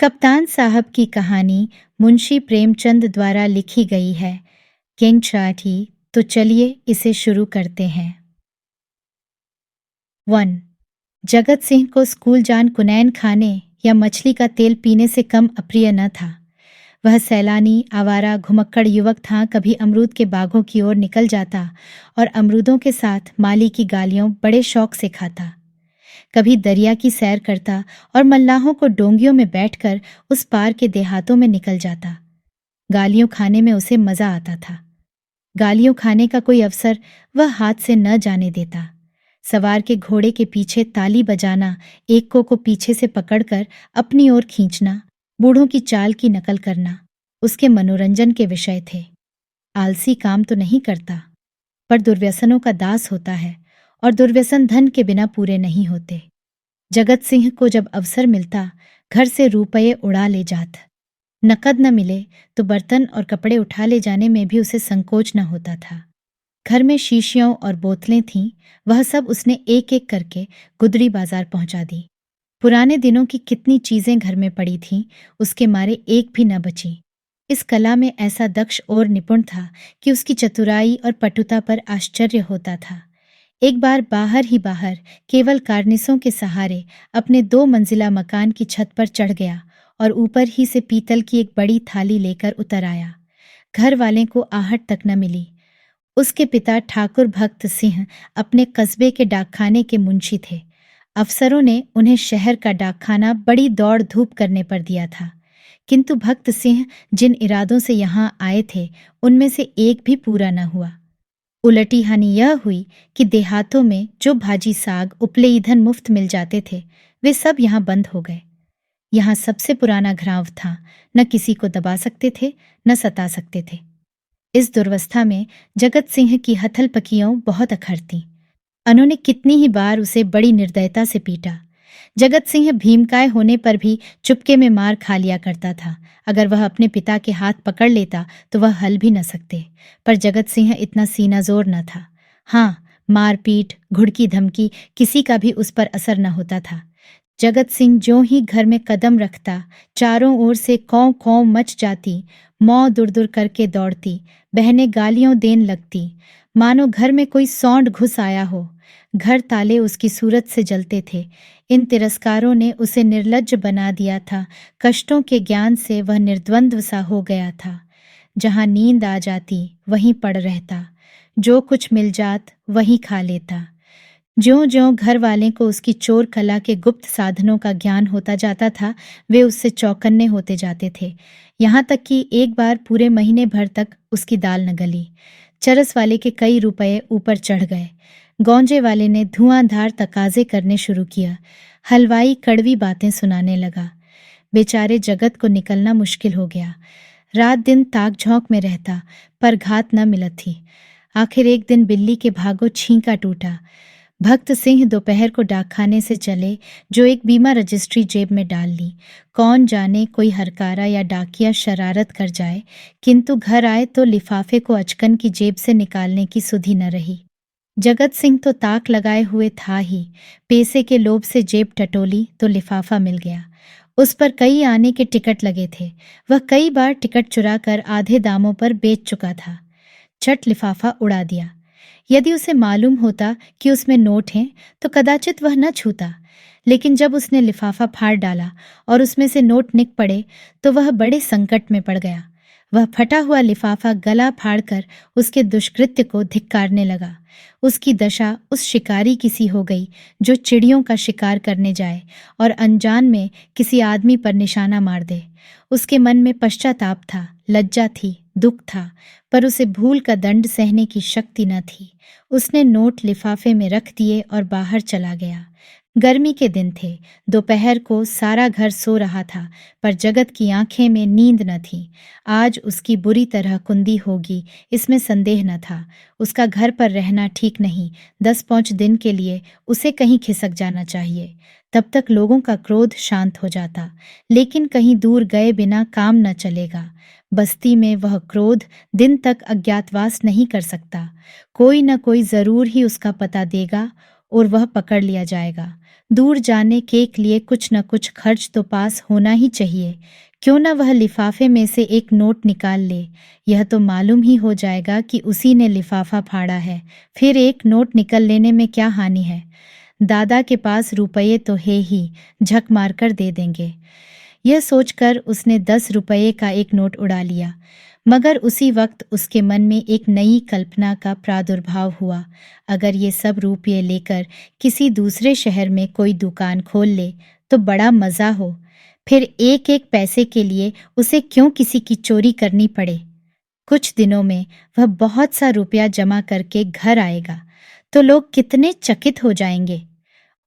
कप्तान साहब की कहानी मुंशी प्रेमचंद द्वारा लिखी गई है। किंग चाटी। तो चलिए इसे शुरू करते हैं। 1। जगत सिंह को स्कूल जान कुनैन खाने या मछली का तेल पीने से कम अप्रिय न था। वह सैलानी आवारा घुमक्कड़ युवक था। कभी अमरूद के बागों की ओर निकल जाता और अमरूदों के साथ माली की गालियों बड़े शौक से खाता। कभी दरिया की सैर करता और मल्लाहों को डोंगियों में बैठकर उस पार के देहातों में निकल जाता। गालियों खाने में उसे मजा आता था। गालियों खाने का कोई अवसर वह हाथ से न जाने देता। सवार के घोड़े के पीछे ताली बजाना, एक को पीछे से पकड़कर अपनी ओर खींचना, बूढ़ों की चाल की नकल करना उसके मनोरंजन के विषय थे। आलसी काम तो नहीं करता, पर दुर्व्यसनों का दास होता है और दुर्व्यसन धन के बिना पूरे नहीं होते। जगत सिंह को जब अवसर मिलता घर से रुपये उड़ा ले जात। नकद न मिले तो बर्तन और कपड़े उठा ले जाने में भी उसे संकोच न होता था। घर में शीशियों और बोतलें थीं, वह सब उसने एक एक करके गुदड़ी बाजार पहुंचा दी। पुराने दिनों की कितनी चीजें घर में पड़ी थीं, उसके मारे एक भी न बची। इस कला में ऐसा दक्ष और निपुण था कि उसकी चतुराई और पटुता पर आश्चर्य होता था। एक बार बाहर ही बाहर केवल कार्निसों के सहारे अपने 2 मंजिला मकान की छत पर चढ़ गया और ऊपर ही से पीतल की एक बड़ी थाली लेकर उतर आया। घर वाले को आहट तक न मिली। उसके पिता ठाकुर भक्त सिंह अपने कस्बे के डाकखाने के मुंशी थे। अफसरों ने उन्हें शहर का डाकखाना बड़ी दौड़ धूप करने पर दिया था, किंतु भक्त सिंह जिन इरादों से यहाँ आए थे उनमें से एक भी पूरा न हुआ। उलटी हानि यह हुई कि देहातों में जो भाजी साग उपले ईंधन मुफ्त मिल जाते थे वे सब यहाँ बंद हो गए। यहाँ सबसे पुराना घराव था, न किसी को दबा सकते थे न सता सकते थे। इस दुर्वस्था में जगत सिंह की हथल पकियों बहुत अखरती। उन्होंने कितनी ही बार उसे बड़ी निर्दयता से पीटा। जगत सिंह भीमकाय होने पर भी चुपके में मार खा लिया करता था। अगर वह अपने पिता के हाथ पकड़ लेता तो वह हल भी न सकते, पर जगत सिंह इतना सीना जोर न था। हाँ, मारपीट घुड़की धमकी किसी का भी उस पर असर न होता था। जगत सिंह ज्यों ही घर में कदम रखता चारों ओर से कौ कौ मच जाती, मौ दुर दुर करके दौड़ती, बहनें गालियों देन लगती, मानो घर में कोई सौंड घुस आया हो। घर ताले उसकी सूरत से जलते थे। इन तिरस्कारों ने उसे निर्लज्ज बना दिया था। कष्टों के ज्ञान से वह निर्द्वंद्व सा हो गया था। जहाँ नींद आ जाती वहीं पड़ रहता, जो कुछ मिल जात वहीं खा लेता। ज्यों ज्यों घर वाले को उसकी चोर कला के गुप्त साधनों का ज्ञान होता जाता था, वे उससे चौकन्ने होते जाते थे। यहाँ तक कि एक बार पूरे महीने भर तक उसकी दाल न गली। चरस वाले के कई रुपए ऊपर चढ़ गए। गौंजे वाले ने धुआंधार तकाजे करने शुरू किया। हलवाई कड़वी बातें सुनाने लगा। बेचारे जगत को निकलना मुश्किल हो गया। रात दिन ताक झोंक में रहता, पर घात न मिलत थी। आखिर एक दिन बिल्ली के भागो छींका टूटा। भक्त सिंह दोपहर को डाकखाने से चले, जो एक बीमा रजिस्ट्री जेब में डाल ली। कौन जाने कोई हरकारा या डाकिया शरारत कर जाए, किंतु घर आए तो लिफाफे को अचकन की जेब से निकालने की सुधि न रही। जगत सिंह तो ताक लगाए हुए था ही, पैसे के लोभ से जेब टटोली तो लिफाफा मिल गया। उस पर कई आने के टिकट लगे थे। वह कई बार टिकट चुराकर आधे दामों पर बेच चुका था। झट लिफाफा उड़ा दिया। यदि उसे मालूम होता कि उसमें नोट हैं तो कदाचित वह न छूता, लेकिन जब उसने लिफाफा फाड़ डाला और उसमें से नोट निक पड़े तो वह बड़े संकट में पड़ गया। वह फटा हुआ लिफाफा गला फाड़कर उसके दुष्कृत्य को धिक्कारने लगा। उसकी दशा उस शिकारी की सी हो गई जो चिड़ियों का शिकार करने जाए और अनजान में किसी आदमी पर निशाना मार दे। उसके मन में पश्चाताप था, लज्जा थी, दुख था, पर उसे भूल का दंड सहने की शक्ति न थी। उसने नोट लिफाफे में रख दिए और बाहर चला गया। गर्मी के दिन थे। दोपहर को सारा घर सो रहा था, पर जगत की आंखें में नींद न थी। आज उसकी बुरी तरह कुंदी होगी, इसमें संदेह न था। उसका घर पर रहना ठीक नहीं। 10-5 दिन के लिए उसे कहीं खिसक जाना चाहिए, तब तक लोगों का क्रोध शांत हो जाता। लेकिन कहीं दूर गए बिना काम न चलेगा। बस्ती में वह क्रोध दिन तक अज्ञातवास नहीं कर सकता। कोई न कोई जरूर ही उसका पता देगा और वह पकड़ लिया जाएगा। दूर जाने के लिए कुछ न कुछ खर्च तो पास होना ही चाहिए। क्यों न वह लिफाफे में से एक नोट निकाल ले। यह तो मालूम ही हो जाएगा कि उसी ने लिफाफा फाड़ा है। फिर एक नोट निकल लेने में क्या हानि है। दादा के पास रुपये तो है ही, झक मारकर दे देंगे। यह सोचकर उसने 10 रुपये का एक नोट उड़ा लिया। मगर उसी वक्त उसके मन में एक नई कल्पना का प्रादुर्भाव हुआ। अगर ये सब रुपये लेकर किसी दूसरे शहर में कोई दुकान खोल ले तो बड़ा मज़ा हो। फिर एक एक पैसे के लिए उसे क्यों किसी की चोरी करनी पड़े। कुछ दिनों में वह बहुत सा रुपया जमा करके घर आएगा तो लोग कितने चकित हो जाएंगे।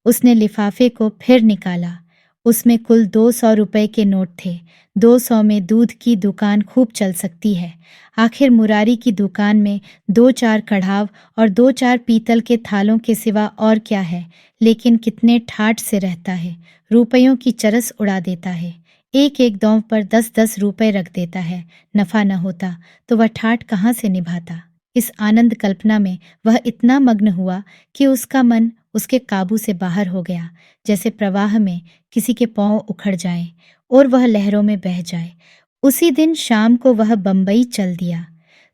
उसने लिफाफे को फिर निकाला। उसमें कुल 200 रुपये के नोट थे। 200 में दूध की दुकान खूब चल सकती है। आखिर मुरारी की दुकान में 2-4 कढ़ाव और 2-4 पीतल के थालों के सिवा और क्या है। लेकिन कितने ठाठ से रहता है, रुपयों की चरस उड़ा देता है। एक एक दौव पर 10-10 रुपये रख देता है। नफा न होता तो वह ठाठ कहाँ से निभाता। इस आनंद कल्पना में वह इतना मग्न हुआ कि उसका मन उसके काबू से बाहर हो गया। जैसे प्रवाह में किसी के पांव उखड़ जाएं और वह लहरों में बह जाए। उसी दिन शाम को वह बंबई चल दिया।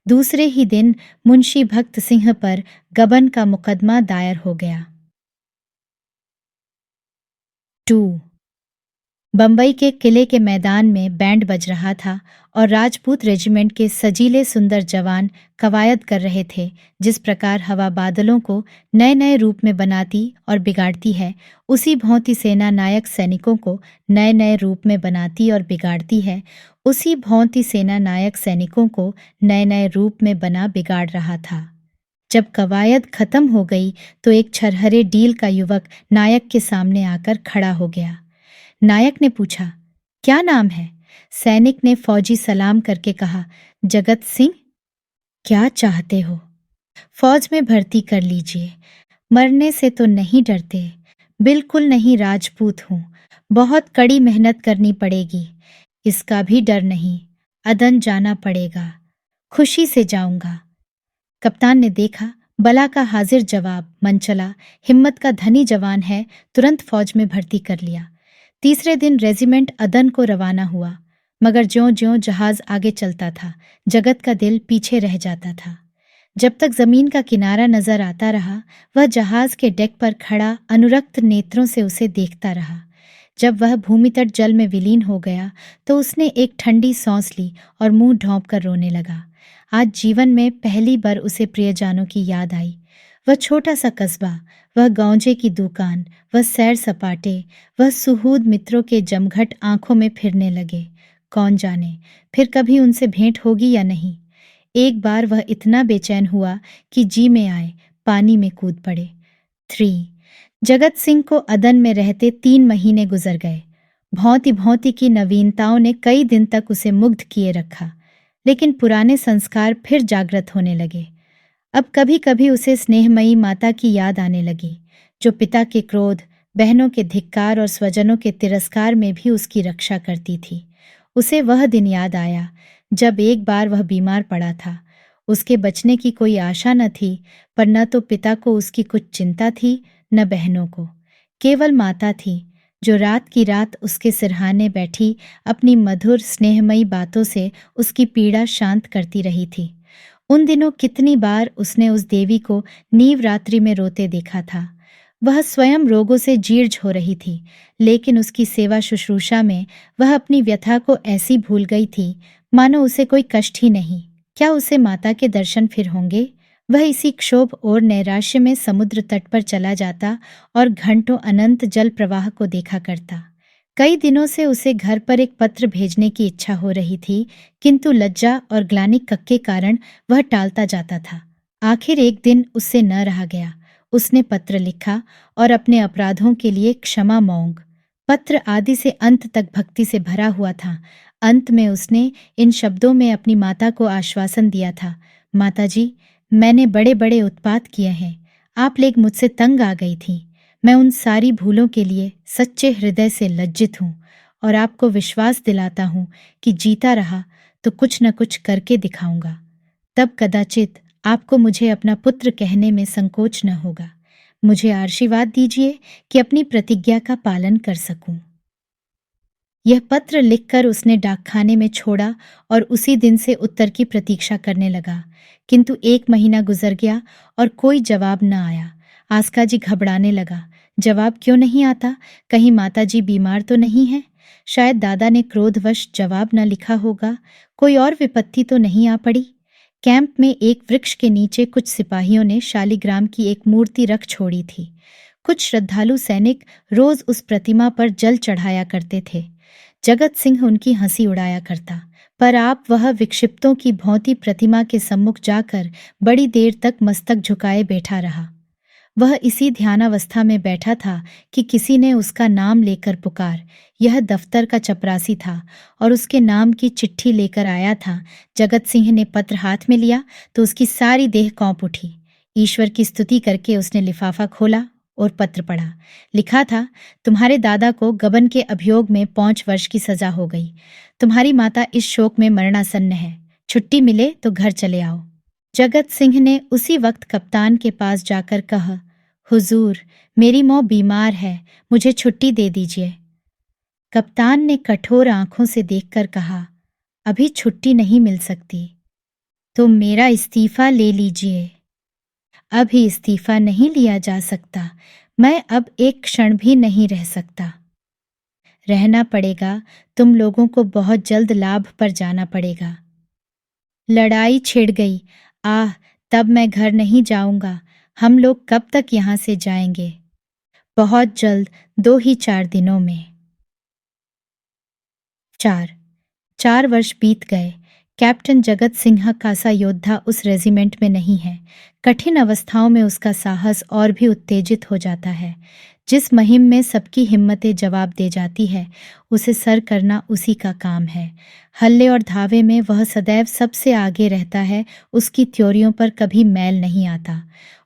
दूसरे ही दिन मुंशी भक्त सिंह पर गबन का मुकदमा दायर हो गया। 2 बंबई के किले के मैदान में बैंड बज रहा था और राजपूत रेजिमेंट के सजीले सुंदर जवान कवायद कर रहे थे। जिस प्रकार हवा बादलों को नए नए रूप में बनाती और बिगाड़ती है, उसी भांति सेना नायक सैनिकों को नए नए रूप में बनाती और बिगाड़ती है। उसी भांति सेना नायक सैनिकों को नए नए रूप में बना बिगाड़ रहा था। जब कवायद खत्म हो गई तो एक छरहरे डील का युवक नायक के सामने आकर खड़ा हो गया। नायक ने पूछा, क्या नाम है? सैनिक ने फौजी सलाम करके कहा, जगत सिंह। क्या चाहते हो? फौज में भर्ती कर लीजिए। मरने से तो नहीं डरते? बिल्कुल नहीं, राजपूत हूँ। बहुत कड़ी मेहनत करनी पड़ेगी। इसका भी डर नहीं, अदन जाना पड़ेगा। खुशी से जाऊंगा। कप्तान ने देखा बला का हाजिर जवाब, मन चला, हिम्मत का धनी जवान है, तुरंत फौज में भर्ती कर लिया। तीसरे दिन रेजिमेंट अदन को रवाना हुआ। मगर ज्यों-ज्यों जहाज आगे चलता था, जगत का दिल पीछे रह जाता था। जब तक जमीन का किनारा नजर आता रहा, वह जहाज के डेक पर खड़ा अनुरक्त नेत्रों से उसे देखता रहा। जब वह भूमि तट जल में विलीन हो गया तो उसने एक ठंडी सांस ली और मुंह ढोंप कर रोने लगा। आज जीवन में पहली बार उसे प्रियजनों की याद आई। वह छोटा सा कस्बा, वह गौंजे की दुकान, वह सैर सपाटे, वह सुहूद मित्रों के जमघट आंखों में फिरने लगे। कौन जाने फिर कभी उनसे भेंट होगी या नहीं। एक बार वह इतना बेचैन हुआ कि जी में आए, पानी में कूद पड़े। 3 जगत सिंह को अदन में रहते 3 महीने गुजर गए। भौंती भौंती की नवीनताओं ने कई दिन तक उसे मुग्ध किए रखा, लेकिन पुराने संस्कार फिर जागृत होने लगे। अब कभी कभी उसे स्नेहमयी माता की याद आने लगी, जो पिता के क्रोध, बहनों के धिक्कार और स्वजनों के तिरस्कार में भी उसकी रक्षा करती थी। उसे वह दिन याद आया जब एक बार वह बीमार पड़ा था। उसके बचने की कोई आशा न थी, पर न तो पिता को उसकी कुछ चिंता थी, न बहनों को। केवल माता थी, जो रात की रात उसके सिरहाने बैठी अपनी मधुर स्नेहमयी बातों से उसकी पीड़ा शांत करती रही थी। उन दिनों कितनी बार उसने उस देवी को नीव रात्रि में रोते देखा था। वह स्वयं रोगों से जीर्ण हो रही थी, लेकिन उसकी सेवा शुश्रूषा में वह अपनी व्यथा को ऐसी भूल गई थी मानो उसे कोई कष्ट ही नहीं। क्या उसे माता के दर्शन फिर होंगे? वह इसी क्षोभ और नैराश्य में समुद्र तट पर चला जाता और घंटों अनंत जल प्रवाह को देखा करता। कई दिनों से उसे घर पर एक पत्र भेजने की इच्छा हो रही थी, किंतु लज्जा और ग्लानि के कारण वह टालता जाता था। आखिर एक दिन उससे न रहा गया। उसने पत्र लिखा और अपने अपराधों के लिए क्षमा मांग। पत्र आदि से अंत तक भक्ति से भरा हुआ था। अंत में उसने इन शब्दों में अपनी माता को आश्वासन दिया था, माताजी, मैंने बड़े बड़े उत्पात किए हैं। आप लोग मुझसे तंग आ गई थी। मैं उन सारी भूलों के लिए सच्चे हृदय से लज्जित हूँ और आपको विश्वास दिलाता हूँ कि जीता रहा तो कुछ न कुछ करके दिखाऊंगा। तब कदाचित आपको मुझे अपना पुत्र कहने में संकोच न होगा। मुझे आशीर्वाद दीजिए कि अपनी प्रतिज्ञा का पालन कर सकूं। यह पत्र लिखकर उसने डाकखाने में छोड़ा और उसी दिन से उत्तर की प्रतीक्षा करने लगा। किंतु 1 महीना गुजर गया और कोई जवाब न आया। आस्का जी घबराने लगा। जवाब क्यों नहीं आता? कहीं माताजी बीमार तो नहीं है? शायद दादा ने क्रोधवश जवाब न लिखा होगा। कोई और विपत्ति तो नहीं आ पड़ी? कैंप में एक वृक्ष के नीचे कुछ सिपाहियों ने शालिग्राम की एक मूर्ति रख छोड़ी थी। कुछ श्रद्धालु सैनिक रोज उस प्रतिमा पर जल चढ़ाया करते थे। जगत सिंह उनकी हंसी उड़ाया करता, पर आप वह विक्षिप्तों की भौंती प्रतिमा के सम्मुख जाकर बड़ी देर तक मस्तक झुकाए बैठा रहा। वह इसी ध्यानावस्था में बैठा था कि किसी ने उसका नाम लेकर पुकार। यह दफ्तर का चपरासी था और उसके नाम की चिट्ठी लेकर आया था। जगत सिंह ने पत्र हाथ में लिया तो उसकी सारी देह कांप उठी। ईश्वर की स्तुति करके उसने लिफाफा खोला और पत्र पढ़ा। लिखा था, तुम्हारे दादा को गबन के अभियोग में 5 वर्ष की सजा हो गई। तुम्हारी माता इस शोक में मरणासन्न है। छुट्टी मिले तो घर चले आओ। जगत सिंह ने उसी वक्त कप्तान के पास जाकर कहा, हुजूर, मेरी मौं बीमार है, मुझे छुट्टी दे दीजिए। कप्तान ने कठोर आंखों से देखकर कहा, अभी छुट्टी नहीं मिल सकती, तो मेरा इस्तीफा ले लीजिए। अभी इस्तीफा नहीं लिया जा सकता। मैं अब एक क्षण भी नहीं रह सकता। रहना पड़ेगा। तुम लोगों को बहुत जल्द लाभ पर जाना पड़ेगा। लड़ाई छिड़ गई। आह, तब मैं घर नहीं जाऊंगा। हम लोग कब तक यहाँ से जाएंगे? बहुत जल्द, 2 ही 4 दिनों में। 4 वर्ष बीत गए। कैप्टन जगत सिंह का सा योद्धा उस रेजिमेंट में नहीं है। कठिन अवस्थाओं में उसका साहस और भी उत्तेजित हो जाता है। जिस मुहिम में सबकी हिम्मतें जवाब दे जाती है, उसे सर करना उसी का काम है। हल्ले और धावे में वह सदैव सबसे आगे रहता है। उसकी त्योरियों पर कभी मैल नहीं आता।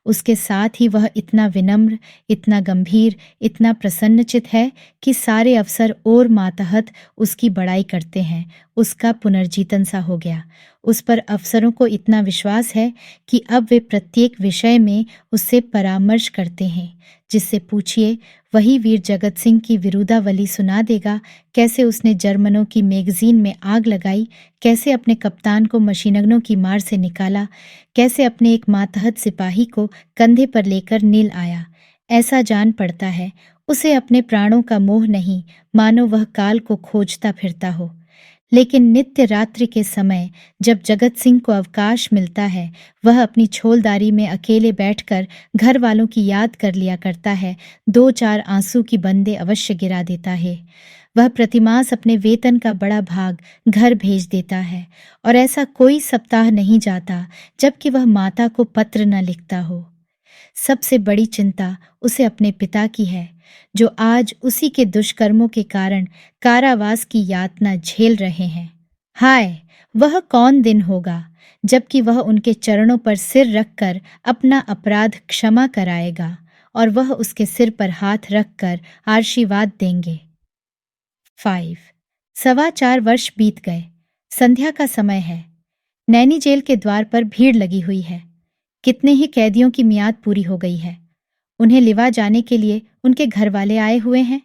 उसके साथ ही वह इतना विनम्र, इतना गंभीर, इतना प्रसन्नचित है कि सारे अफसर और मातहत उसकी बड़ाई करते हैं। उसका पुनर्जीतन सा हो गया। उस पर अफसरों को इतना विश्वास है कि अब वे प्रत्येक विषय में उससे परामर्श करते हैं। जिससे पूछिए, वही वीर जगत सिंह की विरुदावली सुना देगा। कैसे उसने जर्मनों की मैगजीन में आग लगाई, कैसे अपने कप्तान को मशीनगनों की मार से निकाला, कैसे अपने एक मातहत सिपाही को कंधे पर लेकर नील आया। ऐसा जान पड़ता है उसे अपने प्राणों का मोह नहीं, मानो वह काल को खोजता फिरता हो। लेकिन नित्य रात्रि के समय जब जगत सिंह को अवकाश मिलता है, वह अपनी छोलदारी में अकेले बैठकर घर वालों की याद कर लिया करता है। 2-4 आंसू की बंदे अवश्य गिरा देता है। वह प्रतिमास अपने वेतन का बड़ा भाग घर भेज देता है और ऐसा कोई सप्ताह नहीं जाता जबकि वह माता को पत्र न लिखता हो। सबसे बड़ी चिंता उसे अपने पिता की है, जो आज उसी के दुष्कर्मों के कारण कारावास की यातना झेल रहे हैं। हाय, वह कौन दिन होगा जबकि वह उनके चरणों पर सिर रखकर अपना अपराध क्षमा कराएगा और वह उसके सिर पर हाथ रखकर आशीर्वाद देंगे। 5 4.25 वर्ष बीत गए। संध्या का समय है। नैनी जेल के द्वार पर भीड़ लगी हुई है। कितने ही कैदियों की मियाद पूरी हो गई है। उन्हें लिवा जाने के लिए उनके घर वाले आए हुए हैं,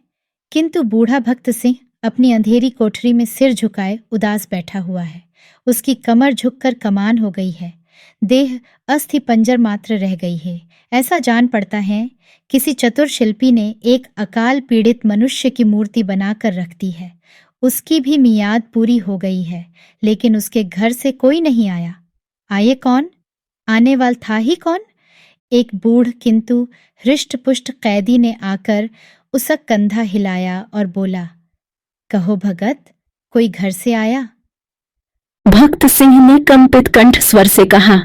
किंतु बूढ़ा भक्त सिंह अपनी अंधेरी कोठरी में सिर झुकाए उदास बैठा हुआ है। उसकी कमर झुककर कमान हो गई है। देह अस्थि पंजर मात्र रह गई है। ऐसा जान पड़ता है किसी चतुर शिल्पी ने एक अकाल पीड़ित मनुष्य की मूर्ति बनाकर रख दी है। उसकी भी मियाद पूरी हो गई है, लेकिन उसके घर से कोई नहीं आया। आए कौन? आने वाल था ही कौन? एक बूढ़ किंतु हृष्ट-पुष्ट कैदी ने आकर उसका कंधा हिलाया और बोला, कहो भगत, कोई घर से आया? भक्त सिंह ने कंपित कंठ स्वर से कहा,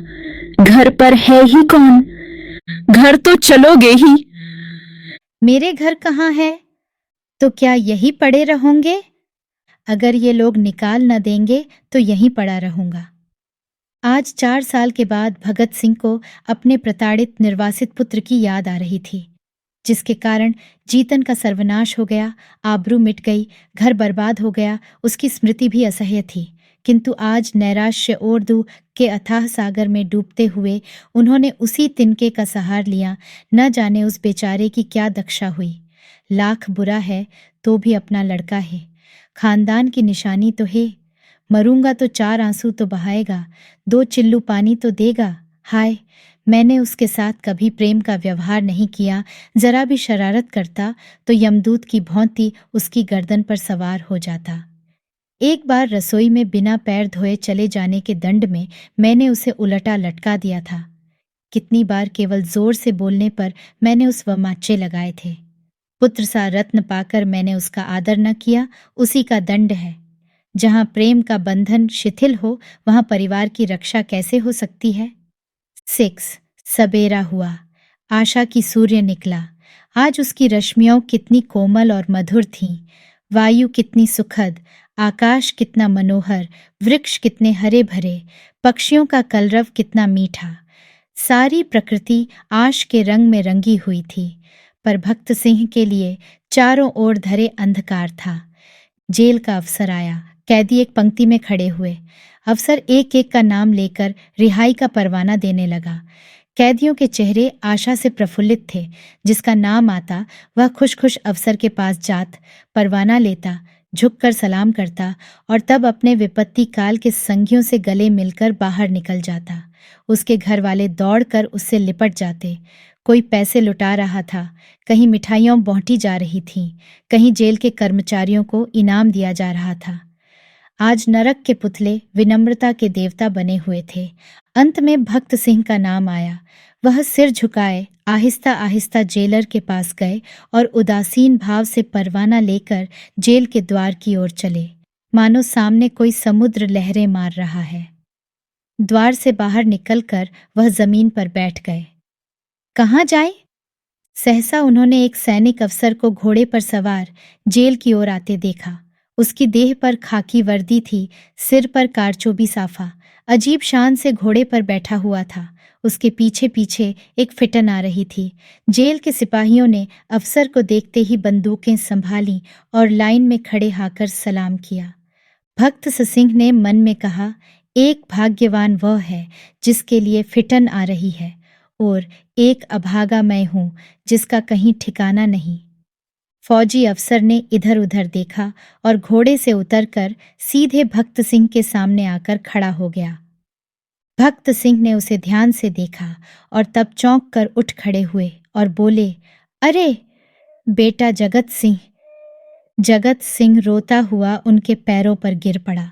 घर पर है ही कौन? घर तो चलोगे ही। मेरे घर कहाँ है? तो क्या यही पड़े रहोगे? अगर ये लोग निकाल न देंगे तो यहीं पड़ा रहूंगा। आज 4 साल के बाद भगत सिंह को अपने प्रताड़ित निर्वासित पुत्र की याद आ रही थी, जिसके कारण जीतन का सर्वनाश हो गया, आबरू मिट गई, घर बर्बाद हो गया। उसकी स्मृति भी असह्य थी। किंतु आज नैराश्य और दुख के अथाह सागर में डूबते हुए उन्होंने उसी तिनके का सहार लिया। न जाने उस बेचारे की क्या दशा हुई। लाख बुरा है तो भी अपना लड़का है, खानदान की निशानी तो है। मरूंगा तो 4 आंसू तो बहाएगा, 2 चिल्लू पानी तो देगा। हाय, मैंने उसके साथ कभी प्रेम का व्यवहार नहीं किया। जरा भी शरारत करता तो यमदूत की भौंती उसकी गर्दन पर सवार हो जाता। एक बार रसोई में बिना पैर धोए चले जाने के दंड में मैंने उसे उलटा लटका दिया था। कितनी बार केवल जोर से बोलने पर मैंने उस वमाचे लगाए थे। पुत्र सा रत्न पाकर मैंने उसका आदर न किया, उसी का दंड है। जहां प्रेम का बंधन शिथिल हो वहां परिवार की रक्षा कैसे हो सकती है। 6 सबेरा हुआ, आशा की सूर्य निकला। आज उसकी रश्मियां कितनी कोमल और मधुर थीं। वायु कितनी सुखद, आकाश कितना मनोहर, वृक्ष कितने हरे भरे, पक्षियों का कलरव कितना मीठा। सारी प्रकृति आश के रंग में रंगी हुई थी। पर भक्त सिंह के लिए चारों ओर धरे अंधकार था। जेल का अफसर आया। कैदी एक पंक्ति में खड़े हुए। अफसर एक एक का नाम लेकर रिहाई का परवाना देने लगा। कैदियों के चेहरे आशा से प्रफुल्लित थे। जिसका नाम आता वह खुश खुश अफसर के पास जात, परवाना लेता, झुककर सलाम करता और तब अपने विपत्ति काल के संगियों से गले मिलकर बाहर निकल जाता। उसके घर वाले दौड़कर उससे लिपट जाते। कोई पैसे लुटा रहा था, कहीं मिठाइयाँ बांटी जा रही थीं, कहीं जेल के कर्मचारियों को इनाम दिया जा रहा था। आज नरक के पुतले विनम्रता के देवता बने हुए थे। अंत में भक्त सिंह का नाम आया। वह सिर झुकाए आहिस्ता आहिस्ता जेलर के पास गए और उदासीन भाव से परवाना लेकर जेल के द्वार की ओर चले, मानो सामने कोई समुद्र लहरें मार रहा है। द्वार से बाहर निकलकर वह जमीन पर बैठ गए। कहाँ जाए? सहसा उन्होंने एक सैनिक अफसर को घोड़े पर सवार जेल की ओर आते देखा। उसकी देह पर खाकी वर्दी थी, सिर पर कारचोबी साफा, अजीब शान से घोड़े पर बैठा हुआ था। उसके पीछे पीछे एक फिटन आ रही थी। जेल के सिपाहियों ने अफसर को देखते ही बंदूकें संभाली और लाइन में खड़े हाकर सलाम किया। भक्त सिंह ने मन में कहा, एक भाग्यवान वह है जिसके लिए फिटन आ रही है और एक अभागा मैं हूं जिसका कहीं ठिकाना नहीं। फौजी अफसर ने इधर उधर देखा और घोड़े से उतरकर सीधे भक्त सिंह के सामने आकर खड़ा हो गया। भक्त सिंह ने उसे ध्यान से देखा और तब चौंक कर उठ खड़े हुए और बोले, अरे बेटा जगत सिंह। जगत सिंह रोता हुआ उनके पैरों पर गिर पड़ा।